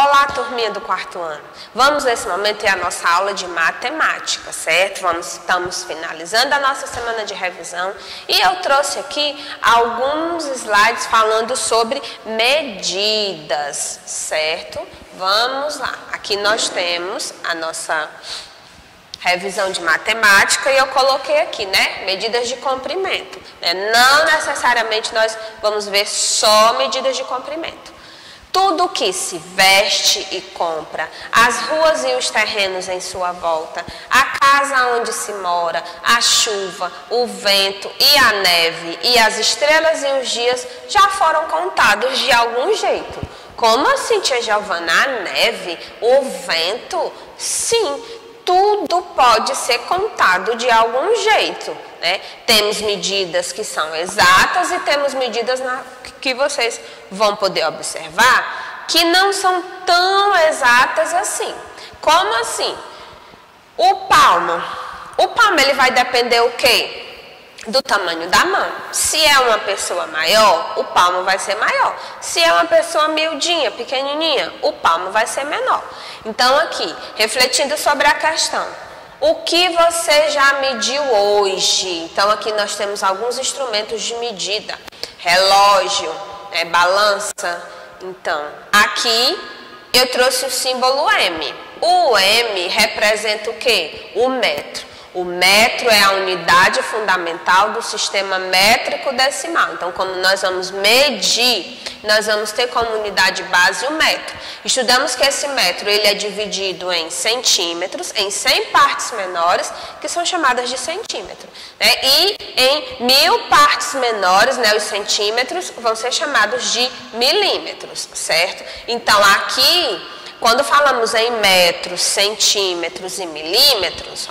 Olá, turminha do quarto ano. Vamos nesse momento ter a nossa aula de matemática, certo? Estamos finalizando a nossa semana de revisão e eu trouxe aqui alguns slides falando sobre medidas, certo? Vamos lá. Aqui nós temos a nossa revisão de matemática e eu coloquei aqui, né? Medidas de comprimento. Não necessariamente nós vamos ver só medidas de comprimento. Tudo que se veste e compra, as ruas e os terrenos em sua volta, a casa onde se mora, a chuva, o vento e a neve e as estrelas e os dias já foram contados de algum jeito. Como assim, tia Giovana? A neve, o vento? Sim, tudo pode ser contado de algum jeito, né? Temos medidas que são exatas e temos medidas que vocês vão poder observar que não são tão exatas assim. Como assim? O palmo ele vai depender o quê? Do tamanho da mão. Se é uma pessoa maior, o palmo vai ser maior. Se é uma pessoa miudinha, pequenininha, o palmo vai ser menor. Então aqui, refletindo sobre a questão, o que você já mediu hoje? Então aqui nós temos alguns instrumentos de medida. Relógio, balança. Então, aqui eu trouxe o símbolo M. O M representa o quê? O metro. O metro é a unidade fundamental do sistema métrico decimal. Então, como nós vamos medir, nós vamos ter como unidade base o metro. Estudamos que esse metro ele é dividido em centímetros, em 100 partes menores, que são chamadas de centímetro. Né? E em 1000 partes menores, né, os centímetros, vão ser chamados de milímetros, certo? Então, aqui, quando falamos em metros, centímetros e milímetros,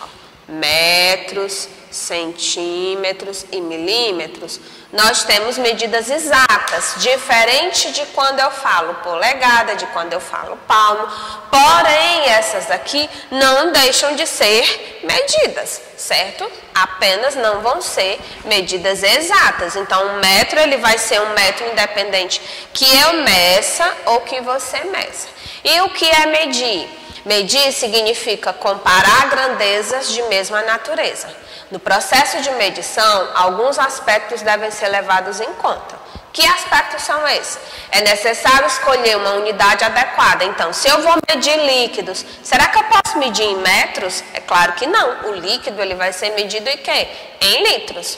metros, centímetros e milímetros, nós temos medidas exatas, diferente de quando eu falo polegada, de quando eu falo palmo, porém essas aqui não deixam de ser medidas, certo? Apenas não vão ser medidas exatas. Então, um metro ele vai ser um metro independente que eu meça ou que você meça. E o que é medir? Medir significa comparar grandezas de mesma natureza. No processo de medição, alguns aspectos devem ser levados em conta. Que aspectos são esses? É necessário escolher uma unidade adequada. Então, se eu vou medir líquidos, será que eu posso medir em metros? É claro que não. O líquido ele vai ser medido em quê? Em litros.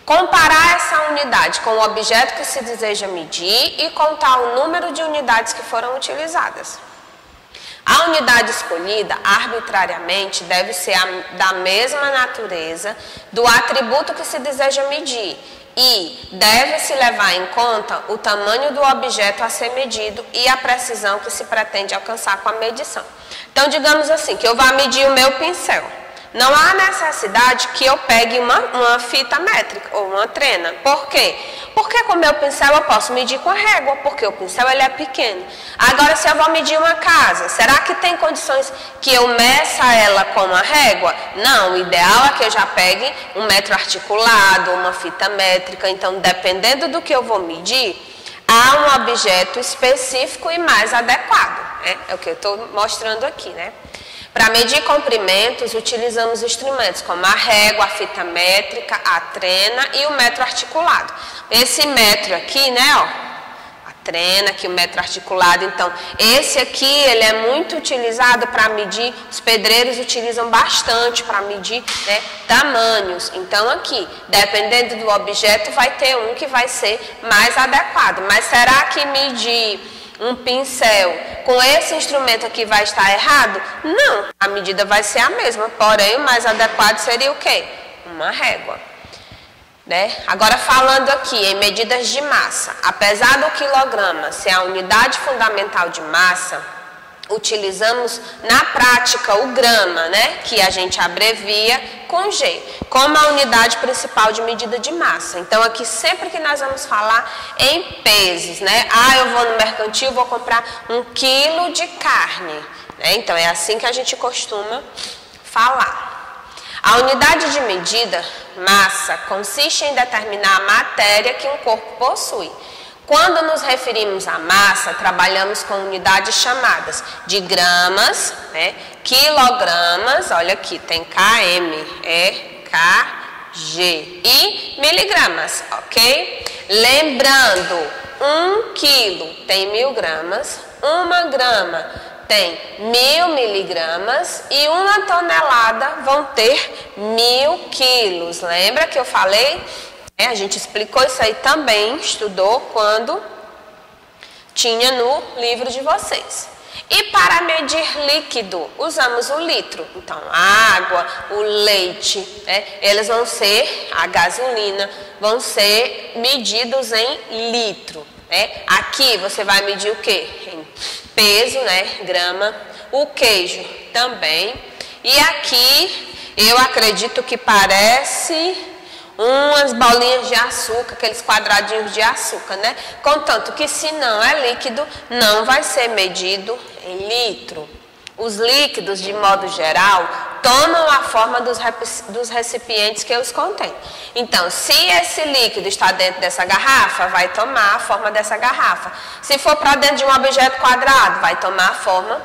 Comparar essa unidade com o objeto que se deseja medir e contar o número de unidades que foram utilizadas. A unidade escolhida arbitrariamente deve ser da mesma natureza do atributo que se deseja medir e deve-se levar em conta o tamanho do objeto a ser medido e a precisão que se pretende alcançar com a medição. Então, digamos assim, que eu vá medir o meu pincel. Não há necessidade que eu pegue uma fita métrica ou uma trena. Por quê? Porque com o meu pincel eu posso medir com a régua, porque o pincel ele é pequeno. Agora, se eu vou medir uma casa, será que tem condições que eu meça ela com uma régua? Não, o ideal é que eu já pegue um metro articulado, uma fita métrica. Então, dependendo do que eu vou medir, há um objeto específico e mais adequado. Né? É o que eu estou mostrando aqui, né? Para medir comprimentos, utilizamos instrumentos como a régua, a fita métrica, a trena e o metro articulado. Esse metro aqui, né, ó, a trena, aqui o metro articulado, então, esse aqui, ele é muito utilizado para medir, os pedreiros utilizam bastante para medir, né, tamanhos. Então, aqui, dependendo do objeto, vai ter um que vai ser mais adequado. Mas será que medir um pincel com esse instrumento aqui vai estar errado? Não, a medida vai ser a mesma, porém o mais adequado seria o quê? Uma régua. Né? Agora falando aqui em medidas de massa, apesar do quilograma ser a unidade fundamental de massa, utilizamos na prática o grama, né? Que a gente abrevia com G, como a unidade principal de medida de massa. Então aqui sempre que nós vamos falar em pesos, né? Ah, eu vou no mercantil, vou comprar 1 quilo de carne, né? Então é assim que a gente costuma falar. A unidade de medida, massa, consiste em determinar a matéria que um corpo possui. Quando nos referimos à massa, trabalhamos com unidades chamadas de gramas, né, quilogramas, olha aqui, tem km, kg e miligramas, ok? Lembrando, 1 quilo tem 1000 gramas, 1 grama tem 1000 miligramas e 1 tonelada vão ter 1000 quilos. Lembra que eu falei? A gente explicou isso aí também, estudou quando tinha no livro de vocês. E para medir líquido, usamos o litro. Então, a água, o leite, né, eles vão ser, a gasolina, vão ser medidos em litro. Né? Aqui você vai medir o quê? Em peso, né, grama. O queijo também. E aqui, eu acredito que parece umas bolinhas de açúcar, aqueles quadradinhos de açúcar, né? Contanto que se não é líquido, não vai ser medido em litro. Os líquidos, de modo geral, tomam a forma dos recipientes que os contêm. Então, se esse líquido está dentro dessa garrafa, vai tomar a forma dessa garrafa. Se for para dentro de um objeto quadrado, vai tomar a forma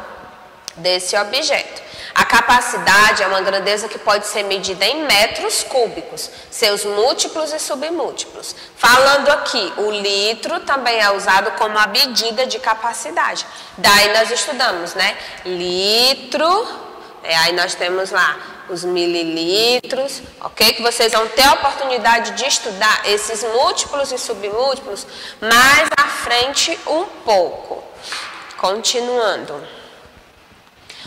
desse objeto. A capacidade é uma grandeza que pode ser medida em metros cúbicos, seus múltiplos e submúltiplos. Falando aqui, o litro também é usado como a medida de capacidade. Daí nós estudamos, né? Litro, aí nós temos lá os mililitros, ok? Que vocês vão ter a oportunidade de estudar esses múltiplos e submúltiplos mais à frente um pouco. Continuando.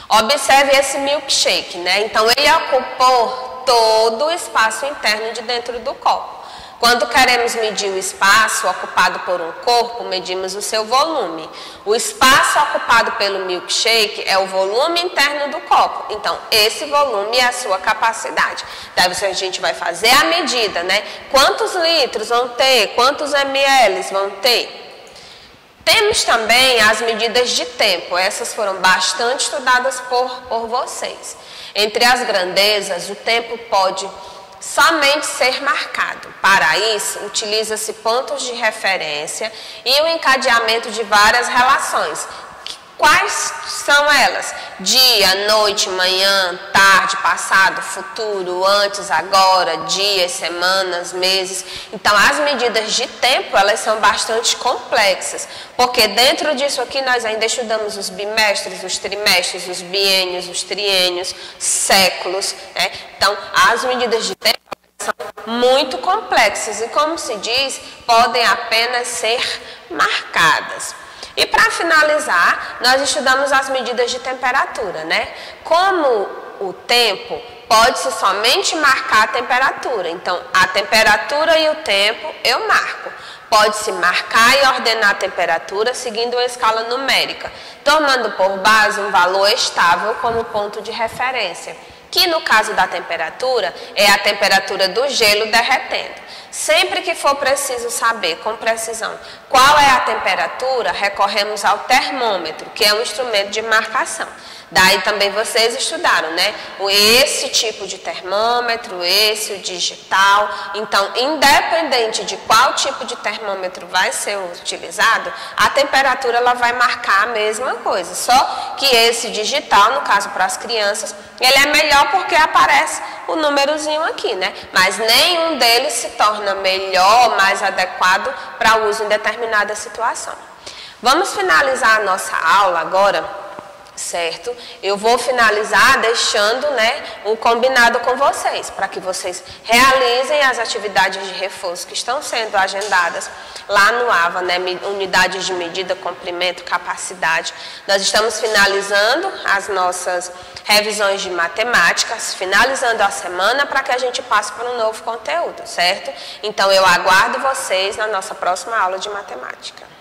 Observe esse milkshake, né? Então, ele ocupou todo o espaço interno de dentro do copo. Quando queremos medir o espaço ocupado por um corpo, medimos o seu volume. O espaço ocupado pelo milkshake é o volume interno do copo. Então, esse volume é a sua capacidade. Daí a gente vai fazer a medida, né? Quantos litros vão ter? Quantos ml vão ter? Temos também as medidas de tempo, essas foram bastante estudadas por vocês. Entre as grandezas, o tempo pode somente ser marcado. Para isso, utiliza-se pontos de referência e o encadeamento de várias relações. Quais são elas? Dia, noite, manhã, tarde, passado, futuro, antes, agora, dias, semanas, meses. Então, as medidas de tempo, elas são bastante complexas, porque dentro disso aqui nós ainda estudamos os bimestres, os trimestres, os biênios, os triênios, séculos, né? Então, as medidas de tempo são muito complexas e, como se diz, podem apenas ser marcadas. E para finalizar, nós estudamos as medidas de temperatura, né? Como o tempo pode-se somente marcar a temperatura. Então, a temperatura e o tempo eu marco. Pode-se marcar e ordenar a temperatura seguindo uma escala numérica, tomando por base um valor estável como ponto de referência, que no caso da temperatura é a temperatura do gelo derretendo. Sempre que for preciso saber com precisão qual é a temperatura, recorremos ao termômetro, que é um instrumento de marcação. Daí também vocês estudaram, né? Esse tipo de termômetro, esse, o digital. Então, independente de qual tipo de termômetro vai ser utilizado, a temperatura ela vai marcar a mesma coisa. Só que esse digital, no caso para as crianças, ele é melhor porque aparece o númerozinho aqui, né? Mas nenhum deles se torna melhor, mais adequado para uso em determinada situação. Vamos finalizar a nossa aula agora. Certo? Eu vou finalizar deixando, né, um combinado com vocês, para que vocês realizem as atividades de reforço que estão sendo agendadas lá no AVA, né, unidades de medida, comprimento, capacidade. Nós estamos finalizando as nossas revisões de matemática, finalizando a semana para que a gente passe para um novo conteúdo, certo? Então eu aguardo vocês na nossa próxima aula de matemática.